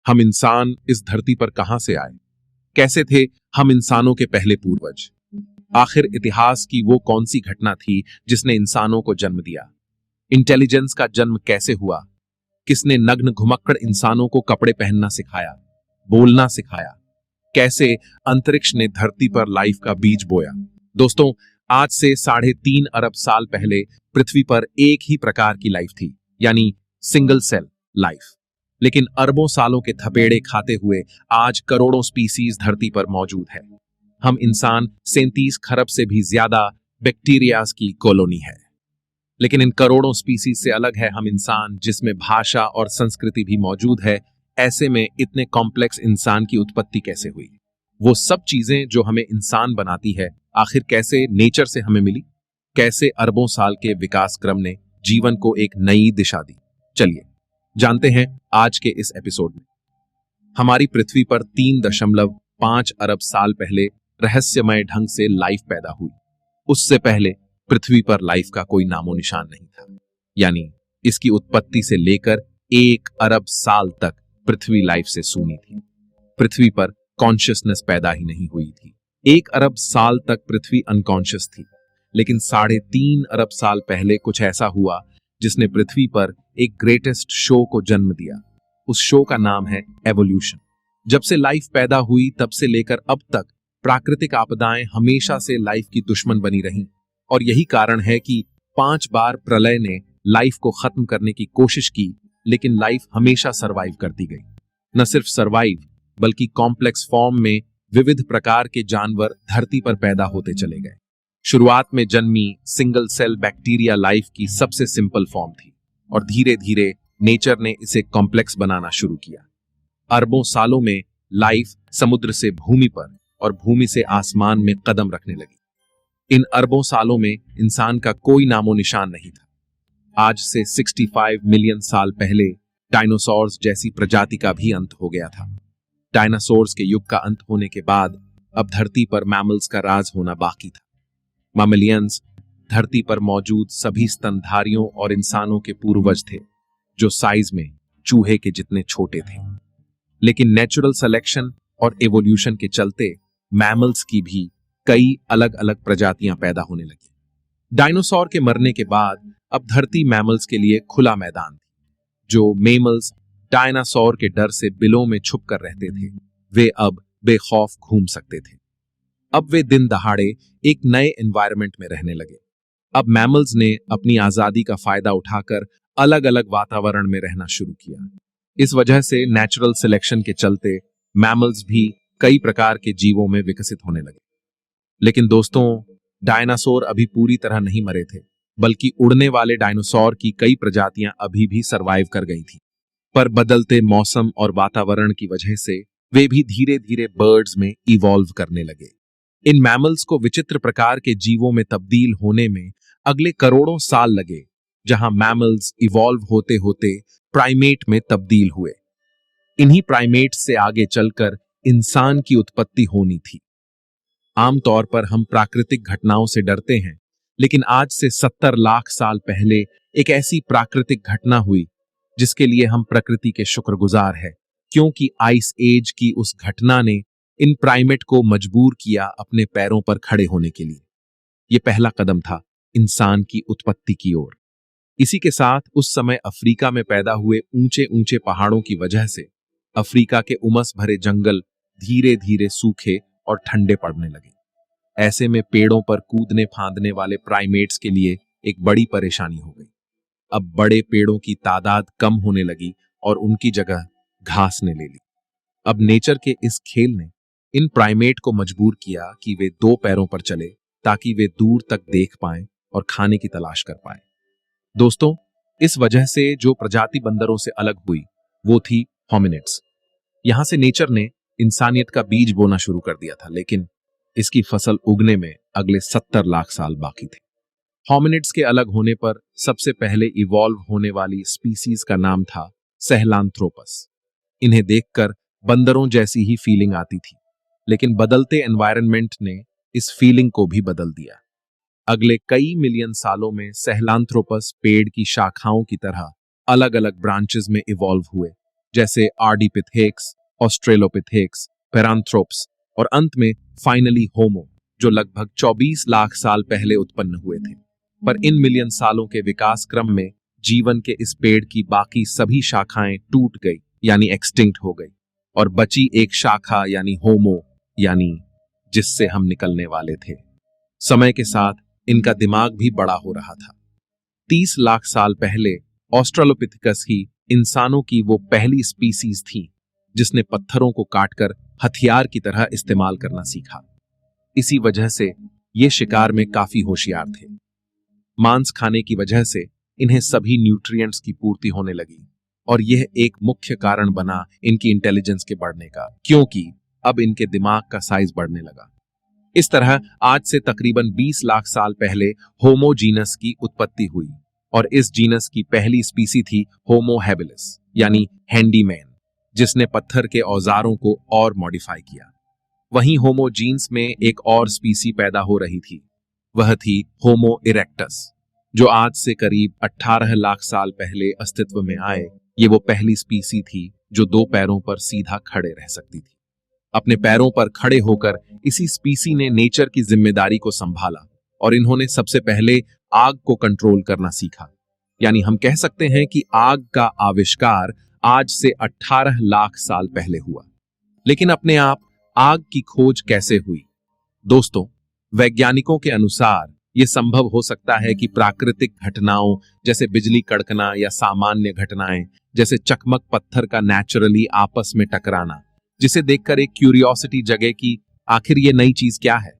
हम इंसान इस धरती पर कहां से आए? कैसे थे हम इंसानों के पहले पूर्वज? आखिर इतिहास की वो कौन सी घटना थी जिसने इंसानों को जन्म दिया? इंटेलिजेंस का जन्म कैसे हुआ? किसने नग्न घुमक्कड़ इंसानों को कपड़े पहनना सिखाया, बोलना सिखाया? कैसे अंतरिक्ष ने धरती पर लाइफ का बीज बोया? दोस्तों, आज से 3.5 अरब साल पहले पृथ्वी पर एक ही प्रकार की लाइफ थी, यानी सिंगल सेल लाइफ। लेकिन अरबों सालों के थपेड़े खाते हुए आज करोड़ों स्पीसीज धरती पर मौजूद है। हम इंसान 37 खरब से भी ज्यादा बैक्टीरियाज की कॉलोनी है। लेकिन इन करोड़ों स्पीसीज से अलग है हम इंसान, जिसमें भाषा और संस्कृति भी मौजूद है। ऐसे में इतने कॉम्प्लेक्स इंसान की उत्पत्ति कैसे हुई? वो सब चीजें जो हमें इंसान बनाती है, आखिर कैसे नेचर से हमें मिली? कैसे अरबों साल के विकास क्रम ने जीवन को एक नई दिशा दी? चलिए जानते हैं आज के इस एपिसोड में। हमारी पृथ्वी पर 3.5 अरब साल पहले रहस्यमय ढंग से लाइफ पैदा हुई। उससे पहले पृथ्वी पर लाइफ का कोई नामो निशान नहीं था, यानी इसकी उत्पत्ति से लेकर 1 अरब साल तक पृथ्वी लाइफ से सूनी थी। पृथ्वी पर कॉन्शियसनेस पैदा ही नहीं हुई थी। 1 अरब साल तक पृथ्वी अनकॉन्शियस थी, लेकिन 3.5 अरब साल पहले कुछ ऐसा हुआ जिसने पृथ्वी पर एक ग्रेटेस्ट शो को जन्म दिया। उस शो का नाम है एवोल्यूशन। जब से लाइफ पैदा हुई तब से लेकर अब तक प्राकृतिक आपदाएं हमेशा से लाइफ की दुश्मन बनी रहीं, और यही कारण है कि 5 बार प्रलय ने लाइफ को खत्म करने की कोशिश की, लेकिन लाइफ हमेशा सरवाइव करती गई। न सिर्फ सरवाइव, बल्कि कॉम्प्लेक्स फॉर्म में विविध प्रकार के जानवर धरती पर पैदा होते चले गए। शुरुआत में जन्मी सिंगल सेल बैक्टीरिया लाइफ की सबसे सिंपल फॉर्म थी, और धीरे धीरे नेचर ने इसे कॉम्प्लेक्स बनाना शुरू किया। अरबों सालों में लाइफ समुद्र से भूमि पर और भूमि से आसमान में कदम रखने लगी। इन अरबों सालों में इंसान का कोई नामो निशान नहीं था। आज से 65 मिलियन साल पहले डायनासोर्स जैसी प्रजाति का भी अंत हो गया था। डायनासोर्स के युग का अंत होने के बाद अब धरती पर मैमल्स का राज होना बाकी था। मैमलियंस धरती पर मौजूद सभी स्तनधारियों और इंसानों के पूर्वज थे, जो साइज में चूहे के जितने छोटे थे। लेकिन नेचुरल सिलेक्शन और एवोल्यूशन के चलते मैमल्स की भी कई अलग अलग प्रजातियां पैदा होने लगी। डायनासोर के मरने के बाद अब धरती मैमल्स के लिए खुला मैदान थी। जो मेमल्स डायनासोर के डर से बिलों में छुप कर रहते थे, वे अब बेखौफ घूम सकते थे। अब वे दिन दहाड़े एक नए एनवायरनमेंट में रहने लगे। अब मैमल्स ने अपनी आजादी का फायदा उठाकर अलग अलग वातावरण में रहना शुरू किया। इस वजह से नेचुरल सिलेक्शन के चलते मैमल्स भी कई प्रकार के जीवों में विकसित होने लगे। लेकिन दोस्तों, डायनासोर अभी पूरी तरह नहीं मरे थे, बल्कि उड़ने वाले डायनासोर की कई प्रजातियां अभी भी सरवाइव कर गई थी। पर बदलते मौसम और वातावरण की वजह से वे भी धीरे धीरे बर्ड्स में इवॉल्व करने लगे। इन मैमल्स को विचित्र प्रकार के जीवों में तब्दील होने में अगले करोड़ों साल लगे, जहां मैमल्स इवॉल्व होते होते प्राइमेट में तब्दील हुए। इन्हीं प्राइमेट से आगे चलकर इंसान की उत्पत्ति होनी थी। आमतौर पर हम प्राकृतिक घटनाओं से डरते हैं, लेकिन आज से 70 लाख साल पहले एक ऐसी प्राकृतिक घटना हुई जिसके लिए हम प्रकृति के शुक्रगुजार हैं, क्योंकि आइस एज की उस घटना ने इन प्राइमेट को मजबूर किया अपने पैरों पर खड़े होने के लिए। यह पहला कदम था इंसान की उत्पत्ति की ओर। इसी के साथ उस समय अफ्रीका में पैदा हुए ऊंचे ऊंचे पहाड़ों की वजह से अफ्रीका के उमस भरे जंगल धीरे धीरे सूखे और ठंडे पड़ने लगे। ऐसे में पेड़ों पर कूदने फांदने वाले प्राइमेट्स के लिए एक बड़ी परेशानी हो गई। अब बड़े पेड़ों की तादाद कम होने लगी और उनकी जगह घास ने ले ली। अब नेचर के इस खेल ने इन प्राइमेट को मजबूर किया कि वे 2 पैरों पर चले, ताकि वे दूर तक देख पाएं और खाने की तलाश कर पाएं। दोस्तों, इस वजह से जो प्रजाति बंदरों से अलग हुई वो थी होमिनिड्स। यहां से नेचर ने इंसानियत का बीज बोना शुरू कर दिया था, लेकिन इसकी फसल उगने में अगले 70 लाख साल बाकी थे। होमिनिड्स के अलग होने पर सबसे पहले इवॉल्व होने वाली स्पीसीज का नाम था सहेलांथ्रोपस। इन्हें देखकर बंदरों जैसी ही फीलिंग आती थी, लेकिन बदलते एनवायरनमेंट ने इस फीलिंग को भी बदल दिया। अगले कई मिलियन सालों में सहेलांथ्रोपस पेड़ की शाखाओं की तरह अलग अलग ब्रांचेस में इवॉल्व हुए, जैसे आर्डिपिथेक्स, ऑस्ट्रेलोपिथेक्स, पेरांथ्रोप्स और अंत में फाइनली होमो, जो लगभग 24 लाख साल पहले उत्पन्न हुए थे। पर इन मिलियन सालों के विकास क्रम में जीवन के इस पेड़ की बाकी सभी शाखाएं टूट गई यानी एक्सटिंक्ट हो गई और बची एक शाखा यानी होमो, यानी जिससे हम निकलने वाले थे। समय के साथ इनका दिमाग भी बड़ा हो रहा था। 30 लाख साल पहले ऑस्ट्रेलोपिथेकस ही इंसानों की वो पहली स्पीसीज थी जिसने पत्थरों को काटकर हथियार की तरह इस्तेमाल करना सीखा। इसी वजह से ये शिकार में काफी होशियार थे। मांस खाने की वजह से इन्हें सभी न्यूट्रिएंट्स की पूर्ति होने लगी और यह एक मुख्य कारण बना इनकी इंटेलिजेंस के बढ़ने का, क्योंकि अब इनके दिमाग का साइज बढ़ने लगा। इस तरह आज से तकरीबन 20 लाख साल पहले होमो जीनस की उत्पत्ति हुई और इस जीनस की पहली स्पीसी थी होमो हैबिलिस यानी हैंडीमैन, जिसने पत्थर के औजारों को और मॉडिफाई किया। वहीं होमो जीन्स में एक और स्पीसी पैदा हो रही थी, वह थी होमो इरेक्टस, जो आज से करीब 18 लाख साल पहले अस्तित्व में आए। ये वो पहली स्पीसी थी जो 2 पैरों पर सीधा खड़े रह सकती थी। अपने पैरों पर खड़े होकर इसी स्पीसी ने नेचर की जिम्मेदारी को संभाला और इन्होंने सबसे पहले आग को कंट्रोल करना सीखा। यानी हम कह सकते हैं कि आग का आविष्कार आज से 18 लाख साल पहले हुआ। लेकिन अपने आप आग की खोज कैसे हुई? दोस्तों, वैज्ञानिकों के अनुसार यह संभव हो सकता है कि प्राकृतिक घटनाओं जैसे बिजली कड़कना या सामान्य घटनाएं जैसे चकमक पत्थर का नेचुरली आपस में टकराना, जिसे देखकर एक क्यूरियोसिटी जगे कि आखिर ये नई चीज क्या है।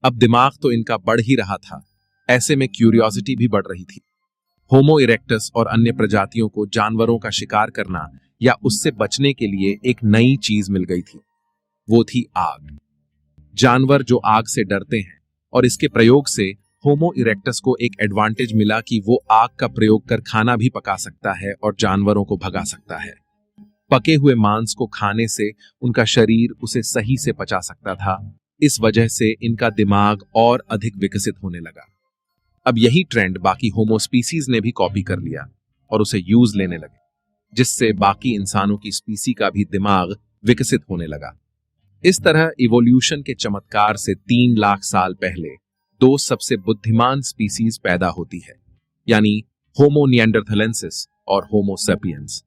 अब दिमाग तो इनका बढ़ ही रहा था, ऐसे में क्यूरियोसिटी भी बढ़ रही थी। होमो इरेक्टस और अन्य प्रजातियों को जानवरों का शिकार करना या उससे बचने के लिए एक नई चीज मिल गई थी, वो थी आग। जानवर जो आग से डरते हैं और इसके प्रयोग से होमो इरेक्टस को एक एडवांटेज मिला कि वो आग का प्रयोग कर खाना भी पका सकता है और जानवरों को भगा सकता है। पके हुए मांस को खाने से उनका शरीर उसे सही से पचा सकता था। इस वजह से इनका दिमाग और अधिक विकसित होने लगा। अब यही ट्रेंड बाकी होमो स्पीसीज ने भी कॉपी कर लिया और उसे यूज लेने लगे, जिससे बाकी इंसानों की स्पीसी का भी दिमाग विकसित होने लगा। इस तरह इवोल्यूशन के चमत्कार से 3 लाख साल पहले 2 सबसे बुद्धिमान स्पीसीज पैदा होती है, यानी होमो निएंडरथलेंसिस और होमो सेपियंस।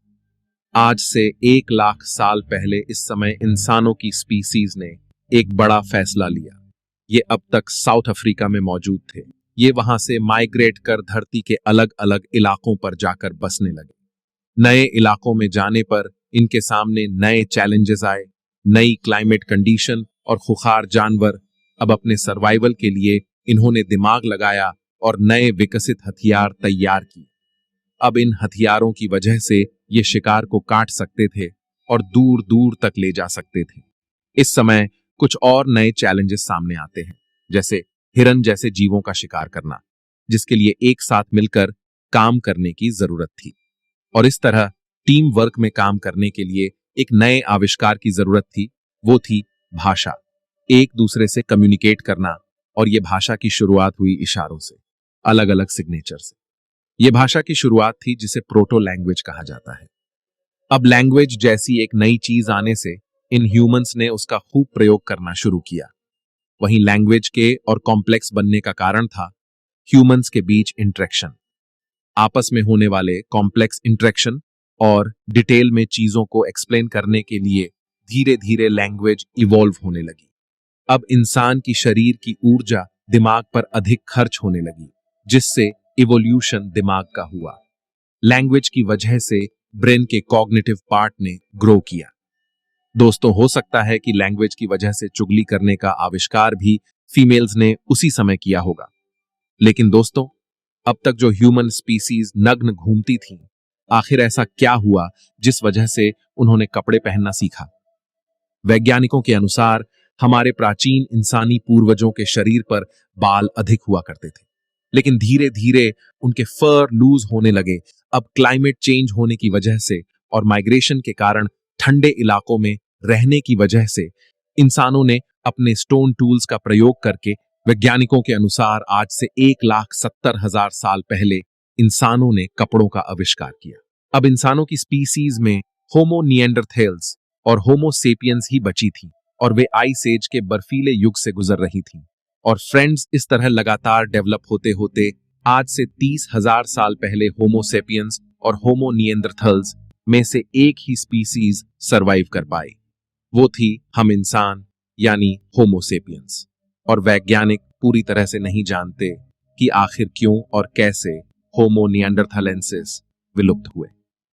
आज से 1 लाख साल पहले इस समय इंसानों की स्पीसीज ने एक बड़ा फैसला लिया। ये अब तक साउथ अफ्रीका में मौजूद थे। ये वहां से माइग्रेट कर धरती के अलग अलग इलाकों पर जाकर बसने लगे। नए इलाकों में जाने पर इनके सामने नए चैलेंजेस आए, नई क्लाइमेट कंडीशन और खुखार जानवर। अब अपने सर्वाइवल के लिए इन्होंने दिमाग लगाया और नए विकसित हथियार तैयार किए। अब इन हथियारों की वजह से ये शिकार को काट सकते थे और दूर दूर तक ले जा सकते थे। इस समय कुछ और नए चैलेंजेस सामने आते हैं, जैसे हिरन जैसे जीवों का शिकार करना, जिसके लिए एक साथ मिलकर काम करने की जरूरत थी। और इस तरह टीम वर्क में काम करने के लिए एक नए आविष्कार की जरूरत थी, वो थी भाषा। एक दूसरे से कम्युनिकेट करना, और यह भाषा की शुरुआत हुई इशारों से, अलग अलग सिग्नेचर से। यह भाषा की शुरुआत थी जिसे प्रोटो लैंग्वेज कहा जाता है। अब लैंग्वेज जैसी एक नई चीज आने से इन ह्यूमंस ने उसका खूब प्रयोग करना शुरू किया। वहीं लैंग्वेज के और कॉम्प्लेक्स बनने का कारण था ह्यूमंस के बीच इंटरेक्शन। आपस में होने वाले कॉम्प्लेक्स इंटरेक्शन और डिटेल में चीजों को एक्सप्लेन करने के लिए धीरे धीरे लैंग्वेज इवॉल्व होने लगी। अब इंसान की शरीर की ऊर्जा दिमाग पर अधिक खर्च होने लगी, जिससे इवोल्यूशन दिमाग का हुआ। लैंग्वेज की वजह से ब्रेन के कॉग्निटिव पार्ट ने ग्रो किया। दोस्तों, हो सकता है कि लैंग्वेज की वजह से चुगली करने का आविष्कार भी फीमेल्स ने उसी समय किया होगा। लेकिन दोस्तों, अब तक जो ह्यूमन स्पीसीज नग्न घूमती थीं, आखिर ऐसा क्या हुआ जिस वजह से उन्होंने कपड़े पहनना सीखा? वैज्ञानिकों के अनुसार हमारे प्राचीन इंसानी पूर्वजों के शरीर पर बाल अधिक हुआ करते थे, लेकिन धीरे धीरे उनके फर लूज होने लगे। अब क्लाइमेट चेंज होने की वजह से और माइग्रेशन के कारण ठंडे इलाकों में रहने की वजह से इंसानों ने अपने स्टोन टूल्स का प्रयोग करके, वैज्ञानिकों के अनुसार आज से 1,70,000 साल पहले इंसानों ने कपड़ों का आविष्कार किया। अब इंसानों की स्पीसीज में होमो निएंडरथेल्स और होमो सेपियंस ही बची थी और वे आइस एज के बर्फीले युग से गुजर रही थीं। और फ्रेंड्स, इस तरह लगातार डेवलप होते होते आज से 30,000 साल पहले होमो सेपियंस और होमो निएंडरथल्स में से एक ही स्पीसीज सरवाइव कर पाई। वो थी हम इंसान, यानी होमो सेपियंस। और वैज्ञानिक पूरी तरह से नहीं जानते कि आखिर क्यों और कैसे होमो निएंडरथालेंसिस विलुप्त हुए।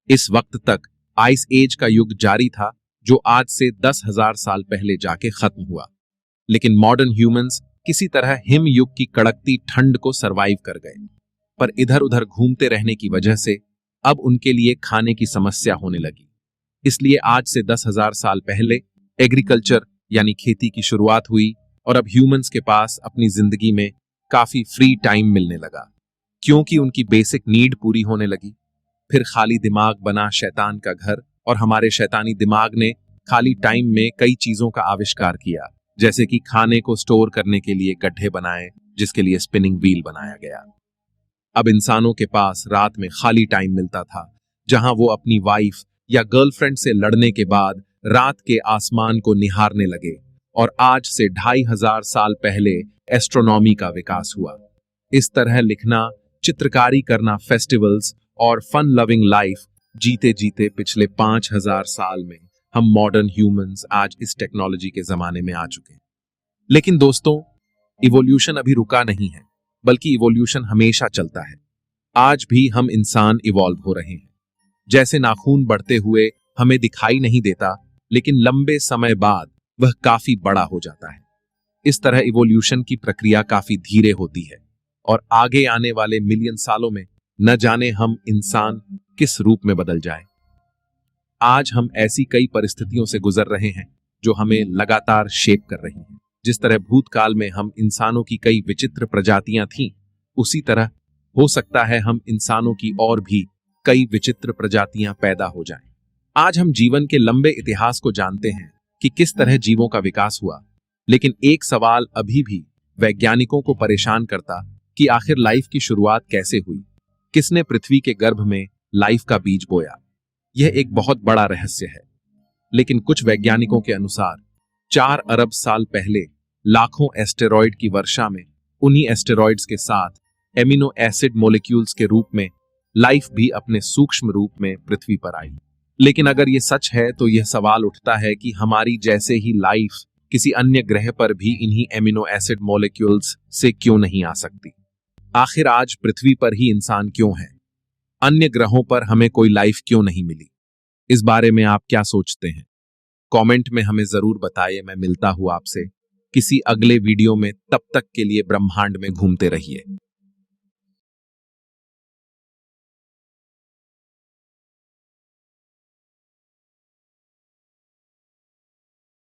इस वक्त तक आइस एज का युग जारी था, जो आज से 10,000 साल पहले जाके खत्म हुआ। लेकिन मॉडर्न ह्यूमंस किसी तरह हिम युग की कड़कती ठंड को सरवाइव कर गए। पर इधर उधर घूमते रहने की वजह से अब उनके लिए खाने की समस्या होने लगी। इसलिए आज से 10,000 साल पहले एग्रीकल्चर यानी खेती की शुरुआत हुई और अब ह्यूमंस के पास अपनी जिंदगी में काफी फ्री टाइम मिलने लगा, क्योंकि उनकी बेसिक नीड पूरी होने लगी। फिर खाली दिमाग बना शैतान का घर और हमारे शैतानी दिमाग ने खाली टाइम में कई चीजों का आविष्कार किया, जैसे कि खाने को स्टोर करने के लिए गड्ढे बनाए, जिसके लिए स्पिनिंग व्हील बनाया गया। अब इंसानों के पास रात में खाली टाइम मिलता था, जहां वो अपनी वाइफ या गर्लफ्रेंड से लड़ने के बाद रात के आसमान को निहारने लगे। और आज से 2,500 साल पहले एस्ट्रोनॉमी का विकास हुआ। इस तरह लिखना, चित्रकारी करना, फेस्टिवल्स और फन लविंग लाइफ जीते जीते पिछले 5,000 साल में हम मॉडर्न ह्यूमंस आज इस टेक्नोलॉजी के जमाने में आ चुके हैं। लेकिन दोस्तों, इवोल्यूशन अभी रुका नहीं है, बल्कि इवोल्यूशन हमेशा चलता है। आज भी हम इंसान इवॉल्व हो रहे हैं। जैसे नाखून बढ़ते हुए हमें दिखाई नहीं देता, लेकिन लंबे समय बाद वह काफी बड़ा हो जाता है। इस तरह इवोल्यूशन की प्रक्रिया काफी धीरे होती है और आगे आने वाले मिलियन सालों में न जाने हम इंसान किस रूप में बदल जाए। आज हम ऐसी कई परिस्थितियों से गुजर रहे हैं जो हमें लगातार शेप कर रही हैं। जिस तरह भूतकाल में हम इंसानों की कई विचित्र प्रजातियां थीं, उसी तरह हो सकता है हम इंसानों की और भी कई विचित्र प्रजातियां पैदा हो जाएं। आज हम जीवन के लंबे इतिहास को जानते हैं कि किस तरह जीवों का विकास हुआ, लेकिन एक सवाल अभी भी वैज्ञानिकों को परेशान करता कि आखिर लाइफ की शुरुआत कैसे हुई, किसने पृथ्वी के गर्भ में लाइफ का बीज बोया। यह एक बहुत बड़ा रहस्य है। लेकिन कुछ वैज्ञानिकों के अनुसार 4 अरब साल पहले लाखों एस्टेरॉयड की वर्षा में उन्हीं एस्टेरॉयड्स के साथ एमिनो एसिड मॉलिक्यूल्स के रूप में लाइफ भी अपने सूक्ष्म रूप में पृथ्वी पर आई। लेकिन अगर यह सच है तो यह सवाल उठता है कि हमारी जैसे ही लाइफ किसी अन्य ग्रह पर भी इन्हीं एमिनो एसिड मॉलिक्यूल्स से क्यों नहीं आ सकती। आखिर आज पृथ्वी पर ही इंसान क्यों है? अन्य ग्रहों पर हमें कोई लाइफ क्यों नहीं मिली? इस बारे में आप क्या सोचते हैं? कमेंट में हमें जरूर बताइए। मैं मिलता हूं आपसे किसी अगले वीडियो में। तब तक के लिए ब्रह्मांड में घूमते रहिए।